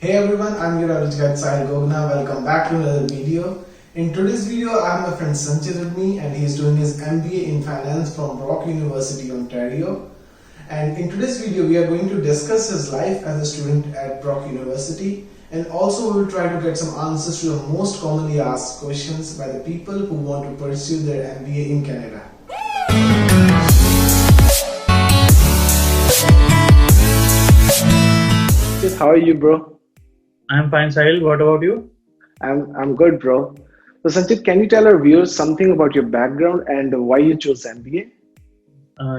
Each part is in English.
Hey everyone, I'm your average guide Sahil Gogna. Welcome back to another video. In today's video, I have my friend Sanchit with me, and he's doing his MBA in Finance from Brock University, Ontario. And in today's video, we are going to discuss his life as a student at Brock University, and also we will try to get some answers to the most commonly asked questions by the people who want to pursue their MBA in Canada. Sanchit, how are you, bro? I'm fine, Sahil. What about you? I'm good, bro. So, Sanchit, can you tell our viewers something about your background and why you chose MBA?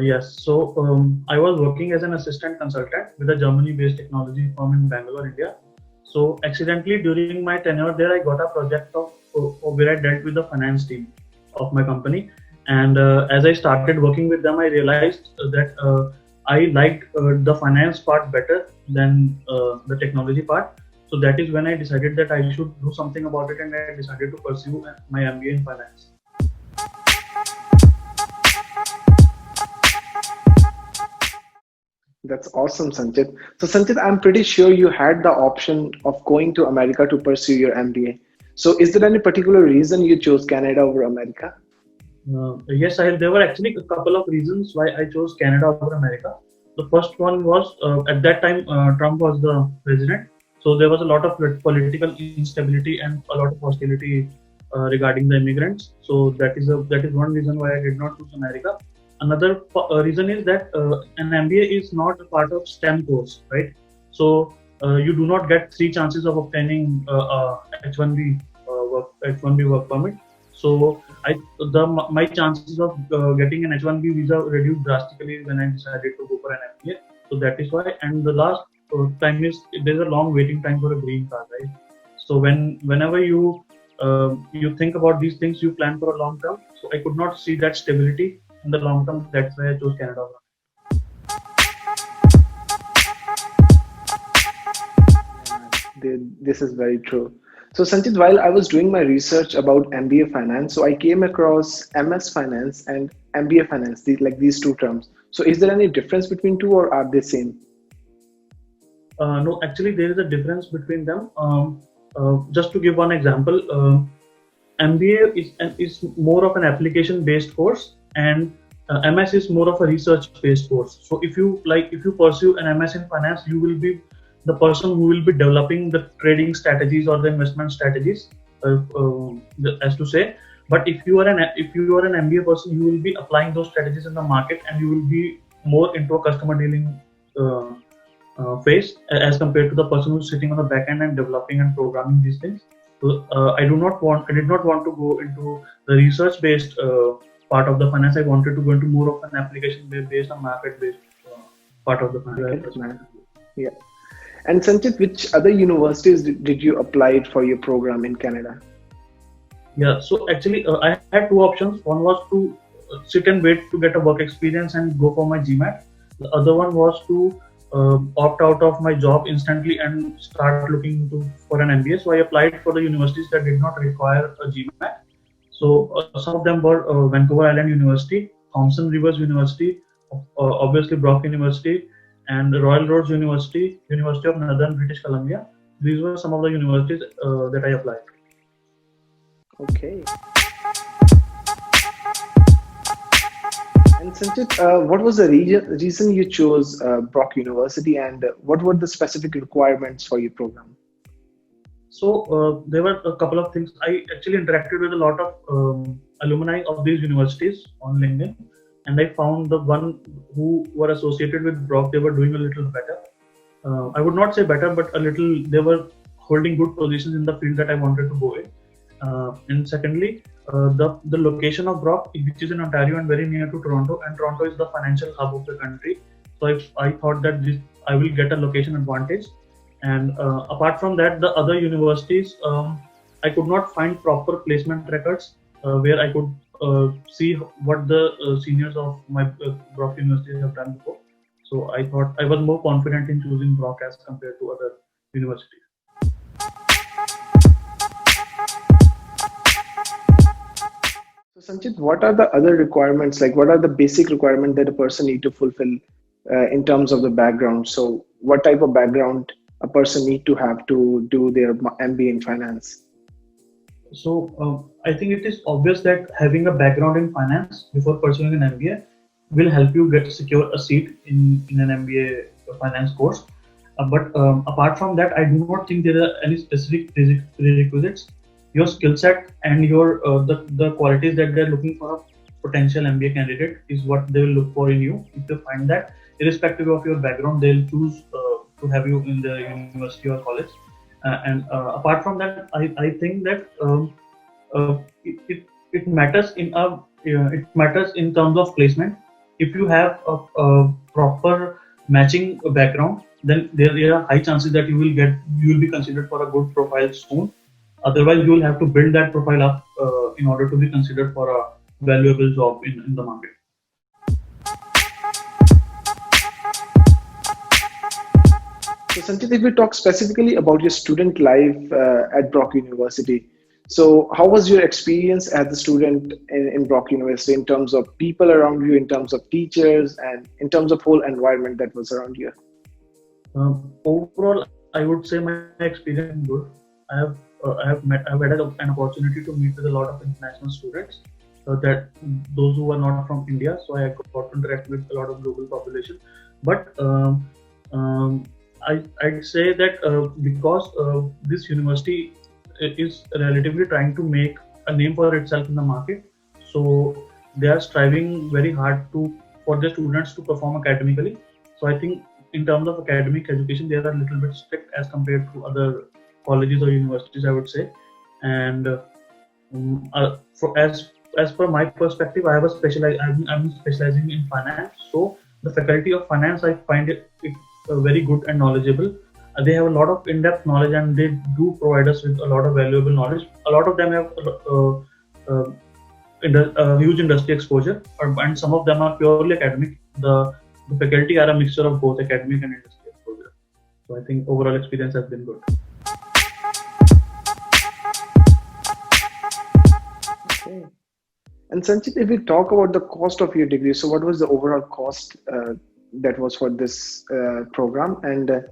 Yes. I was working as an assistant consultant with a Germany-based technology firm in Bangalore, India. So accidentally during my tenure there, I got a project of where I dealt with the finance team of my company. And as I started working with them, I realized that I liked the finance part better than the technology part. So that is when I decided that I should do something about it, and I decided to pursue my MBA in finance. That's awesome, Sanchit. So, Sanchit, I'm pretty sure you had the option of going to America to pursue your MBA. So, is there any particular reason you chose Canada over America? Yes, there were actually a couple of reasons why I chose Canada over America. The first one was at that time Trump was the president, so there was a lot of political instability and a lot of hostility regarding the immigrants. So that is one reason why I did not choose America. Another reason is that an MBA is not a part of STEM course, right? So you do not get three chances of obtaining H1B H1B work permit. So my chances of getting an H1B visa reduced drastically when I decided to go for an MBA. So that is why. And the last time is there's a long waiting time for a green card, right? So whenever you think about these things, you plan for a long term. So I could not see that stability in the long term. That's why I chose Canada. This is very true. So, Sanchit, while I was doing my research about MBA Finance, so I came across MS Finance and MBA Finance, these two terms. So, is there any difference between two, or are they same? No, actually, there is a difference between them. Just to give one example, MBA is more of an application-based course, and MS is more of a research-based course. So, if you pursue an MS in finance, you will be the person who will be developing the trading strategies or the investment strategies, as to say. But if you are an MBA person, you will be applying those strategies in the market, and you will be more into a customer dealing phase as compared to the person who's sitting on the back end and developing and programming these things. So I did not want to go into the research based part of the finance. I wanted to go into more of an application based and market based part of the finance. Yeah. And Sanchit, which other universities did you apply for your program in Canada? Yeah, so actually I had two options. One was to sit and wait to get a work experience and go for my GMAT. The other one was to opt out of my job instantly and start looking for an MBA. So I applied for the universities that did not require a GMAT. So some of them were Vancouver Island University, Thompson Rivers University, obviously Brock University, and Royal Roads University, University of Northern British Columbia. These were some of the universities that I applied. Okay. And Sanchit, what was the reason you chose Brock University, and what were the specific requirements for your program? So there were a couple of things. I actually interacted with a lot of alumni of these universities on LinkedIn, and I found the one who were associated with Brock, they were doing a little better. I would not say better, but a little, they were holding good positions in the field that I wanted to go in. And secondly, the location of Brock, which is in Ontario and very near to Toronto, and Toronto is the financial hub of the country. So I thought that I will get a location advantage. And apart from that, the other universities, I could not find proper placement records where I could see what the seniors of my Brock University have done before. So I thought I was more confident in choosing Brock as compared to other universities. So Sanchit, what are the other requirements? Like, what are the basic requirements that a person need to fulfill in terms of the background? So what type of background a person need to have to do their MBA in finance? So I think it is obvious that having a background in finance before pursuing an MBA will help you get secure a seat in an MBA finance course. But apart from that, I do not think there are any specific prerequisites. Your skill set and your the qualities that they're looking for a potential MBA candidate is what they will look for in you. If they find that, irrespective of your background, they'll choose to have you in the university or college. And apart from that, I think that it matters it matters in terms of placement. If you have a proper matching background, then there are high chances that you will be considered for a good profile soon. Otherwise, you will have to build that profile up in order to be considered for a valuable job in the market. So Sanchit, if we talk specifically about your student life at Brock University, so how was your experience as a student in Brock University in terms of people around you, in terms of teachers, and in terms of whole environment that was around you? Overall, I would say my experience is good. I have had an opportunity to meet with a lot of international students, that those who are not from India. So I got to interact with a lot of global population. But I'd say that because this university is relatively trying to make a name for itself in the market, so they are striving very hard for their students to perform academically. So I think in terms of academic education, they are a little bit strict as compared to other colleges or universities, I would say. And as per my perspective, I'm specializing in finance. So the faculty of finance, I find it very good and knowledgeable. They have a lot of in-depth knowledge, and they do provide us with a lot of valuable knowledge. A lot of them have huge industry exposure, and some of them are purely academic. The faculty are a mixture of both academic and industry exposure. So I think overall experience has been good. Okay. And Sanchit, if we talk about the cost of your degree, so what was the overall cost that was for this program, and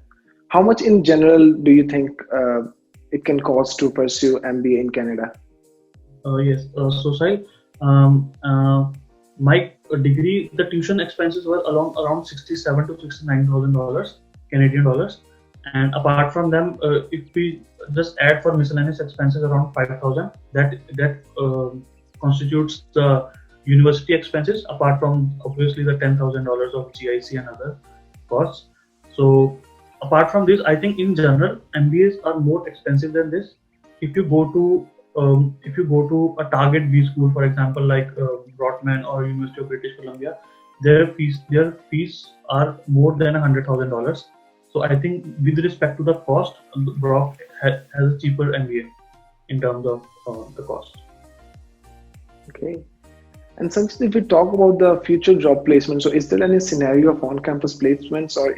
how much in general do you think it can cost to pursue MBA in Canada? Yes, so Sai, my degree, the tuition expenses were around $67,000 to $69,000 Canadian dollars, and apart from them, if we just add for miscellaneous expenses around $5,000, that constitutes the university expenses, apart from obviously the $10,000 of GIC and other costs. So apart from this, I think in general MBAs are more expensive than this. If you go to a target B school, for example, like Brockman or University of British Columbia, their fees are more than $100,000. So I think with respect to the cost, Brock has a cheaper MBA in terms of the cost. Okay. And Sanchit, if we talk about the future job placement, so is there any scenario of on-campus placements, or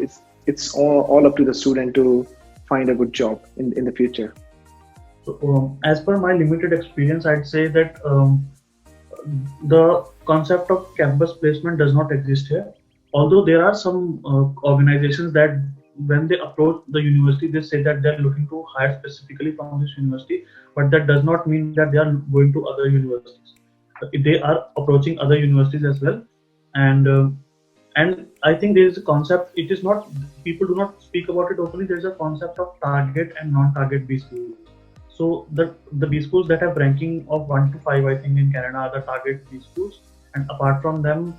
it's all up to the student to find a good job in the future? So, as per my limited experience, I'd say that the concept of campus placement does not exist here. Although there are some organizations that when they approach the university, they say that they're looking to hire specifically from this university, but that does not mean that they are going to other universities. They are approaching other universities as well, and I think there is a concept. It is not, people do not speak about it openly. There is a concept of target and non-target B schools. So the B schools that have ranking of 1 to 5, I think in Canada, are the target B schools, and apart from them,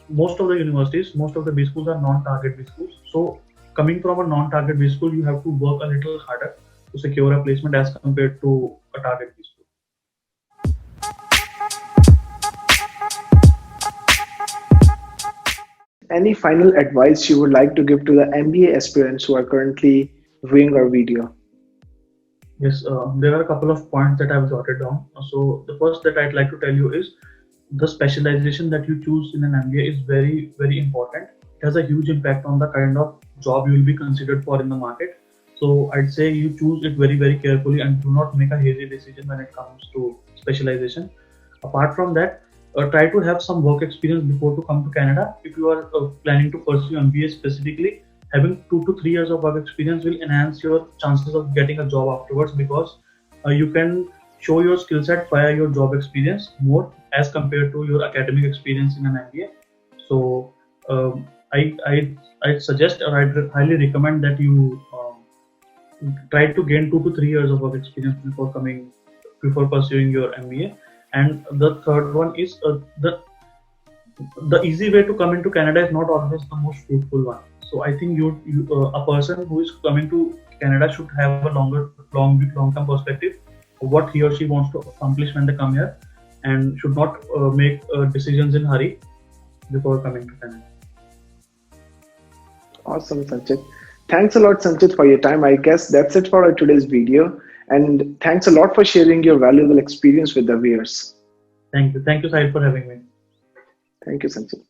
most of the B schools are non-target B schools. So coming from a non-target B school, you have to work a little harder to secure a placement as compared to a target B school. Any final advice you would like to give to the MBA aspirants who are currently viewing our video? Yes, there are a couple of points that I've jotted down. So the first that I'd like to tell you is the specialization that you choose in an MBA is very, very important. It has a huge impact on the kind of job you will be considered for in the market. So I'd say you choose it very, very carefully and do not make a hasty decision when it comes to specialization. Apart from that, try to have some work experience before to come to Canada. If you are planning to pursue MBA specifically, having 2 to 3 years of work experience will enhance your chances of getting a job afterwards, because you can show your skill set via your job experience more as compared to your academic experience in an MBA. So I suggest, or I highly recommend that you try to gain 2 to 3 years of work experience before pursuing your MBA. And the third one is the easy way to come into Canada is not always the most fruitful one. So I think a person who is coming to Canada should have a long-term perspective of what he or she wants to accomplish when they come here, and should not make decisions in hurry before coming to Canada. Awesome, Sanchit. Thanks a lot, Sanchit, for your time. I guess that's it for our today's video. And thanks a lot for sharing your valuable experience with the viewers. Thank you, Sahil, for having me. Thank you, Sanchit.